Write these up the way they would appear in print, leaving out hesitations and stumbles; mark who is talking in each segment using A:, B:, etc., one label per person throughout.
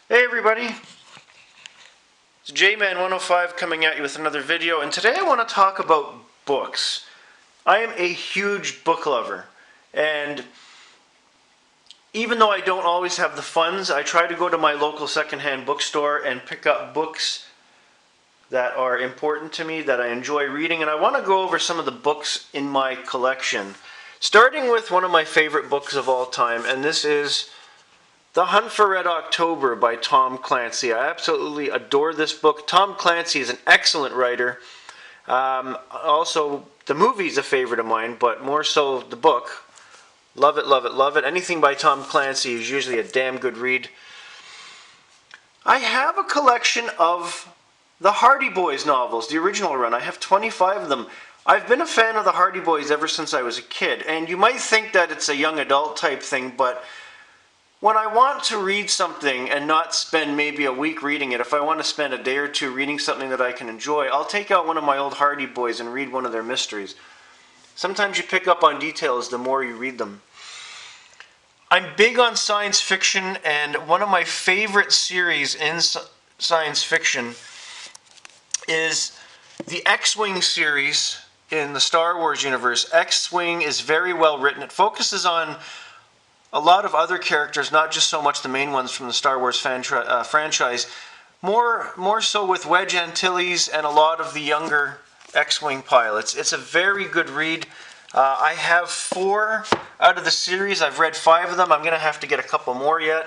A: Hey everybody, it's J-Man105 coming at you with another video, and today I want to talk about books. I am a huge book lover, and even though I don't always have the funds, I try to go to my local secondhand bookstore and pick up books that are important to me, that I enjoy reading, and I want to go over some of the books in my collection. Starting with one of my favorite books of all time, and this is The Hunt for Red October by Tom Clancy. I absolutely adore this book. Tom Clancy is an excellent writer. Also, the movie's a favorite of mine, but more so the book. Love it, love it, love it. Anything by Tom Clancy is usually a damn good read. I have a collection of the Hardy Boys novels, the original run. I have 25 of them. I've been a fan of the Hardy Boys ever since I was a kid, and you might think that it's a young adult type thing, but when I want to read something and not spend maybe a week reading it, if I want to spend a day or two reading something that I can enjoy, I'll take out one of my old Hardy Boys and read one of their mysteries. Sometimes you pick up on details the more you read them. I'm big on science fiction, and one of my favorite series in science fiction is the X-Wing series in the Star Wars universe. X-Wing is very well written. It focuses on a lot of other characters, not just so much the main ones from the Star Wars franchise, more so with Wedge Antilles and a lot of the younger X-Wing pilots. It's a very good read. I have 4 out of the series. I've read 5 of them. I'm going to have to get a couple more yet.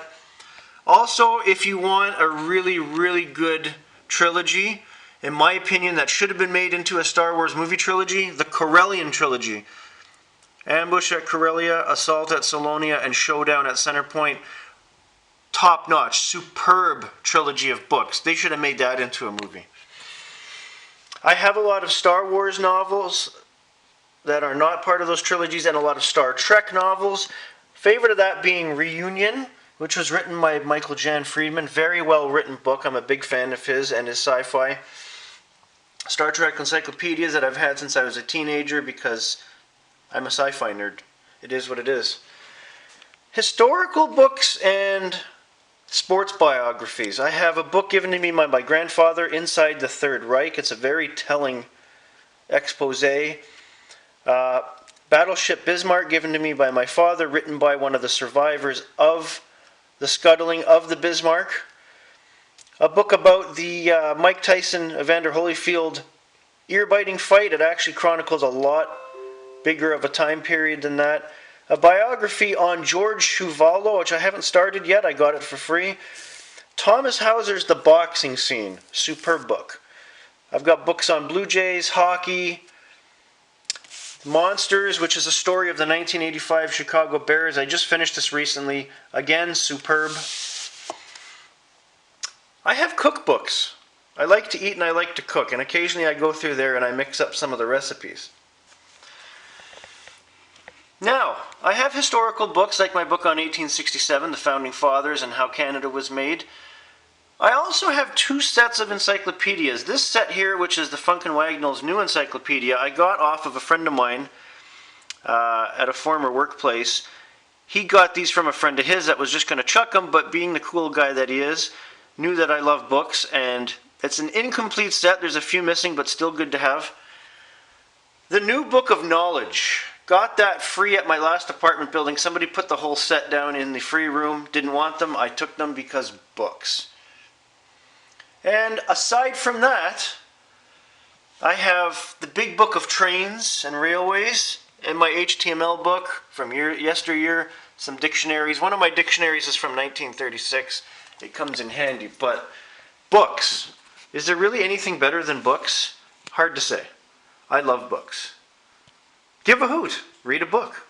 A: Also, if you want a really, really good trilogy, in my opinion, that should have been made into a Star Wars movie trilogy, the Corellian trilogy. Ambush at Corellia, Assault at Salonia, and Showdown at Centerpoint. Top-notch, superb trilogy of books. They should have made that into a movie. I have a lot of Star Wars novels that are not part of those trilogies, and a lot of Star Trek novels. Favorite of that being Reunion, which was written by Michael Jan Friedman. Very well written book. I'm a big fan of his and his sci-fi. Star Trek encyclopedias that I've had since I was a teenager because I'm a sci-fi nerd. It is what it is. Historical books and sports biographies. I have a book given to me by my grandfather, Inside the Third Reich. It's a very telling expose. Battleship Bismarck, given to me by my father, written by one of the survivors of the scuttling of the Bismarck. A book about the Mike Tyson, Evander Holyfield ear-biting fight. It actually chronicles a lot bigger of a time period than that. A biography on George Chuvalo, which I haven't started yet. I got it for free. Thomas Hauser's The Boxing Scene. Superb book. I've got books on Blue Jays, hockey, Monsters, which is a story of the 1985 Chicago Bears. I just finished this recently. Again, superb. I have cookbooks. I like to eat and I like to cook, and occasionally I go through there and I mix up some of the recipes. Now, I have historical books like my book on 1867, The Founding Fathers and How Canada Was Made. I also have 2 sets of encyclopedias. This set here, which is the Funk and Wagnall's new encyclopedia, I got off of a friend of mine at a former workplace. He got these from a friend of his that was just going to chuck them, but being the cool guy that he is, knew that I love books, and it's an incomplete set. There's a few missing, but still good to have. The New Book of Knowledge. Got that free at my last apartment building. Somebody put the whole set down in the free room. Didn't want them. I took them because books. And aside from that, I have the big book of trains and railways and my HTML book from yesteryear, some dictionaries. One of my dictionaries is from 1936. It comes in handy. But books. Is there really anything better than books? Hard to say. I love books. Give a hoot. Read a book.